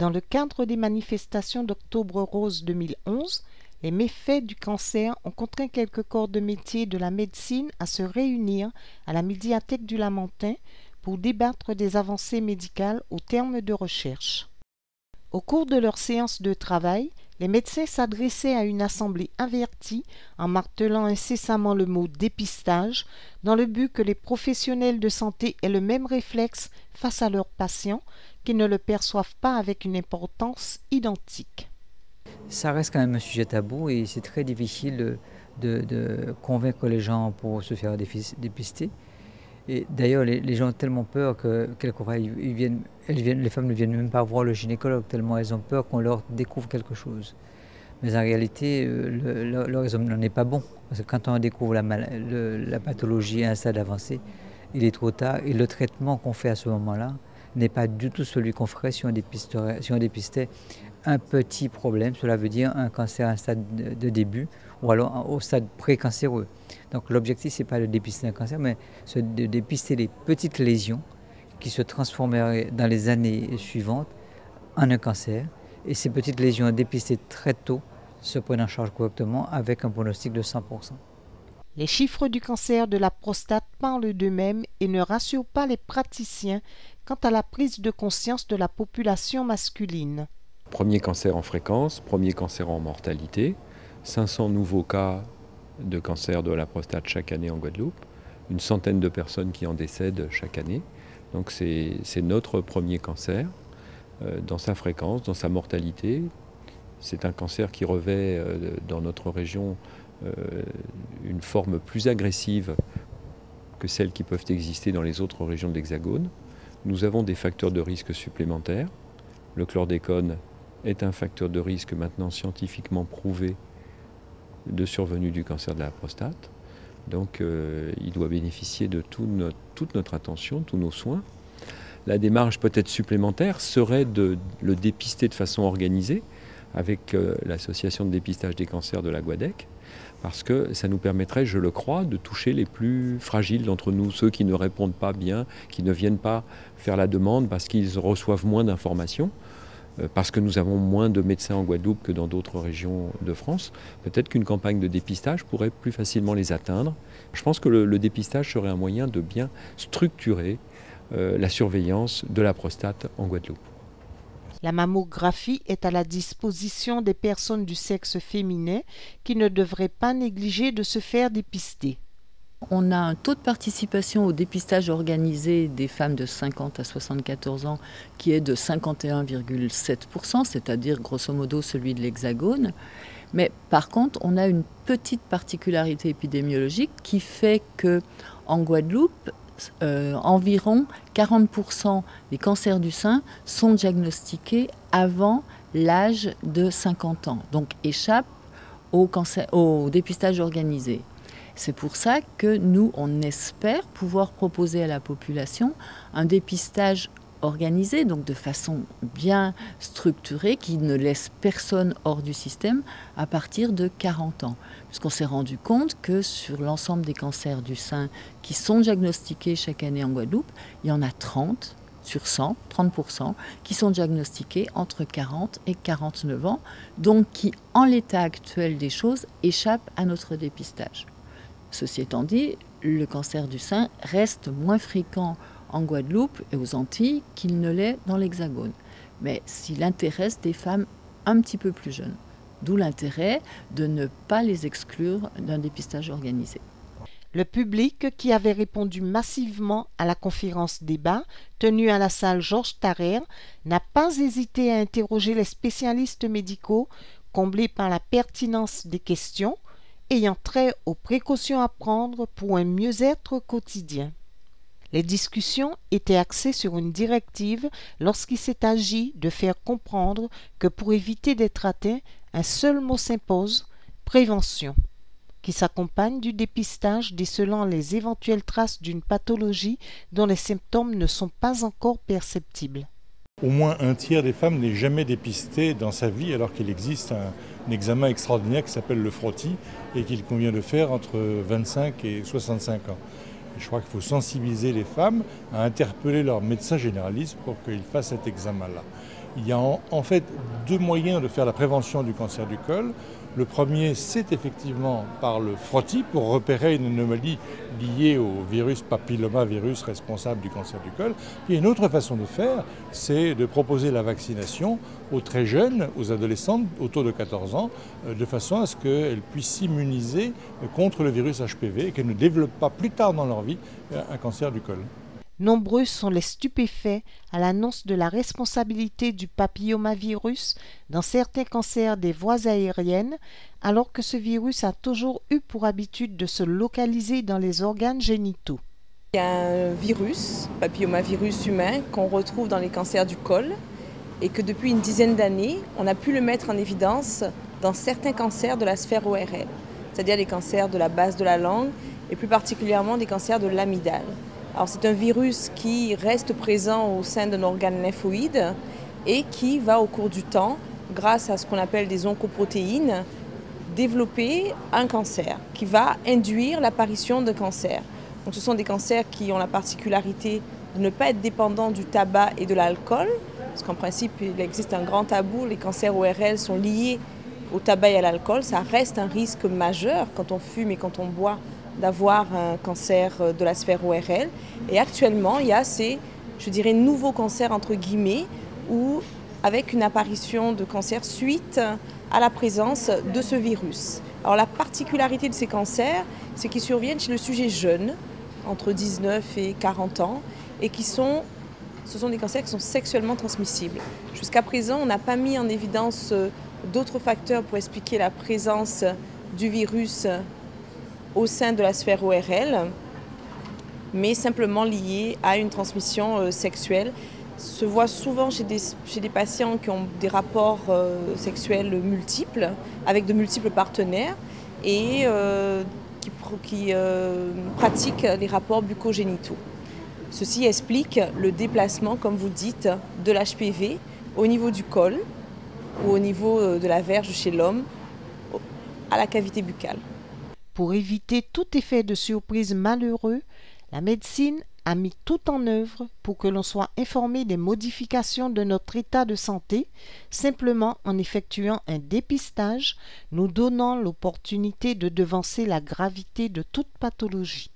Dans le cadre des manifestations d'Octobre Rose 2011, les méfaits du cancer ont contraint quelques corps de métier de la médecine à se réunir à la médiathèque du Lamentin pour débattre des avancées médicales au terme de recherche. Au cours de leur séance de travail, les médecins s'adressaient à une assemblée avertie en martelant incessamment le mot « dépistage » dans le but que les professionnels de santé aient le même réflexe face à leurs patients, qu'ils ne le perçoivent pas avec une importance identique. Ça reste quand même un sujet tabou et c'est très difficile de convaincre les gens pour se faire dépister. Et d'ailleurs, les gens ont tellement peur que quelquefois les femmes ne viennent même pas voir le gynécologue tellement elles ont peur qu'on leur découvre quelque chose. Mais en réalité, le raisonnement n'est pas bon. Parce que quand on découvre la pathologie à un stade avancé, il est trop tard. Et le traitement qu'on fait à ce moment-là n'est pas du tout celui qu'on ferait si on dépistait un petit problème. Cela veut dire un cancer à un stade de début ou alors au stade précancéreux. Donc l'objectif, ce n'est pas de dépister un cancer, mais de dépister les petites lésions qui se transformeraient dans les années suivantes en un cancer. Et ces petites lésions dépistées très tôt se prennent en charge correctement avec un pronostic de 100%. Les chiffres du cancer de la prostate parlent d'eux-mêmes et ne rassurent pas les praticiens quant à la prise de conscience de la population masculine. Premier cancer en fréquence, premier cancer en mortalité, 500 nouveaux cas de cancer de la prostate chaque année en Guadeloupe, une centaine de personnes qui en décèdent chaque année. Donc c'est notre premier cancer dans sa fréquence, dans sa mortalité. C'est un cancer qui revêt dans notre région une forme plus agressive que celles qui peuvent exister dans les autres régions de l'Hexagone. Nous avons des facteurs de risque supplémentaires. Le chlordécone est un facteur de risque maintenant scientifiquement prouvé de survenue du cancer de la prostate. Donc il doit bénéficier de toute notre attention, tous nos soins. La démarche peut-être supplémentaire serait de le dépister de façon organisée avec l'association de dépistage des cancers de la Guadec, parce que ça nous permettrait, je le crois, de toucher les plus fragiles d'entre nous, ceux qui ne répondent pas bien, qui ne viennent pas faire la demande parce qu'ils reçoivent moins d'informations, parce que nous avons moins de médecins en Guadeloupe que dans d'autres régions de France. Peut-être qu'une campagne de dépistage pourrait plus facilement les atteindre. Je pense que le dépistage serait un moyen de bien structurer la surveillance de la prostate en Guadeloupe. La mammographie est à la disposition des personnes du sexe féminin qui ne devraient pas négliger de se faire dépister. On a un taux de participation au dépistage organisé des femmes de 50 à 74 ans qui est de 51,7%, c'est-à-dire grosso modo celui de l'Hexagone. Mais par contre, on a une petite particularité épidémiologique qui fait qu'en Guadeloupe, environ 40% des cancers du sein sont diagnostiqués avant l'âge de 50 ans, donc échappent au dépistage organisé. C'est pour ça que nous, on espère pouvoir proposer à la population un dépistage organisé, donc de façon bien structurée, qui ne laisse personne hors du système à partir de 40 ans. Puisqu'on s'est rendu compte que sur l'ensemble des cancers du sein qui sont diagnostiqués chaque année en Guadeloupe, il y en a 30 sur 100, 30%, qui sont diagnostiqués entre 40 et 49 ans, donc qui, en l'état actuel des choses, échappent à notre dépistage. Ceci étant dit, le cancer du sein reste moins fréquent en Guadeloupe et aux Antilles qu'il ne l'est dans l'Hexagone. Mais s'il intéresse des femmes un petit peu plus jeunes. D'où l'intérêt de ne pas les exclure d'un dépistage organisé. Le public qui avait répondu massivement à la conférence débat tenue à la salle Georges Tarrer n'a pas hésité à interroger les spécialistes médicaux, comblés par la pertinence des questions, ayant trait aux précautions à prendre pour un mieux-être quotidien. Les discussions étaient axées sur une directive lorsqu'il s'est agi de faire comprendre que pour éviter d'être atteint, un seul mot s'impose, prévention, qui s'accompagne du dépistage décelant les éventuelles traces d'une pathologie dont les symptômes ne sont pas encore perceptibles. Au moins un tiers des femmes n'est jamais dépisté dans sa vie, alors qu'il existe un examen extraordinaire qui s'appelle le frottis et qu'il convient de faire entre 25 et 65 ans. Et je crois qu'il faut sensibiliser les femmes à interpeller leur médecin généraliste pour qu'ils fassent cet examen-là. Il y a en fait deux moyens de faire la prévention du cancer du col. Le premier, c'est effectivement par le frottis pour repérer une anomalie liée au virus papillomavirus responsable du cancer du col. Puis une autre façon de faire, c'est de proposer la vaccination aux très jeunes, aux adolescentes autour de 14 ans, de façon à ce qu'elles puissent s'immuniser contre le virus HPV et qu'elles ne développent pas plus tard dans leur vie un cancer du col. Nombreux sont les stupéfaits à l'annonce de la responsabilité du papillomavirus dans certains cancers des voies aériennes, alors que ce virus a toujours eu pour habitude de se localiser dans les organes génitaux. Il y a un virus, papillomavirus humain, qu'on retrouve dans les cancers du col et que depuis une dizaine d'années, on a pu le mettre en évidence dans certains cancers de la sphère ORL, c'est-à-dire les cancers de la base de la langue et plus particulièrement des cancers de l'amygdale. Alors c'est un virus qui reste présent au sein d'un organe lymphoïde et qui va au cours du temps, grâce à ce qu'on appelle des oncoprotéines, développer un cancer qui va induire l'apparition de cancer. Donc ce sont des cancers qui ont la particularité de ne pas être dépendants du tabac et de l'alcool, parce qu'en principe il existe un grand tabou, les cancers ORL sont liés au tabac et à l'alcool, ça reste un risque majeur quand on fume et quand on boit d'avoir un cancer de la sphère ORL. Et actuellement, il y a ces, je dirais, nouveaux cancers entre guillemets, où avec une apparition de cancer suite à la présence de ce virus. Alors la particularité de ces cancers, c'est qu'ils surviennent chez le sujet jeune, entre 19 et 40 ans, et ce sont des cancers qui sont sexuellement transmissibles. Jusqu'à présent, on n'a pas mis en évidence d'autres facteurs pour expliquer la présence du virus au sein de la sphère ORL, mais simplement lié à une transmission sexuelle. Se voit souvent chez des patients qui ont des rapports sexuels multiples, avec de multiples partenaires, et qui pratiquent les rapports bucco-génitaux. Ceci explique le déplacement, comme vous dites, de l'HPV au niveau du col ou au niveau de la verge chez l'homme à la cavité buccale. Pour éviter tout effet de surprise malheureux, la médecine a mis tout en œuvre pour que l'on soit informé des modifications de notre état de santé, simplement en effectuant un dépistage, nous donnant l'opportunité de devancer la gravité de toute pathologie.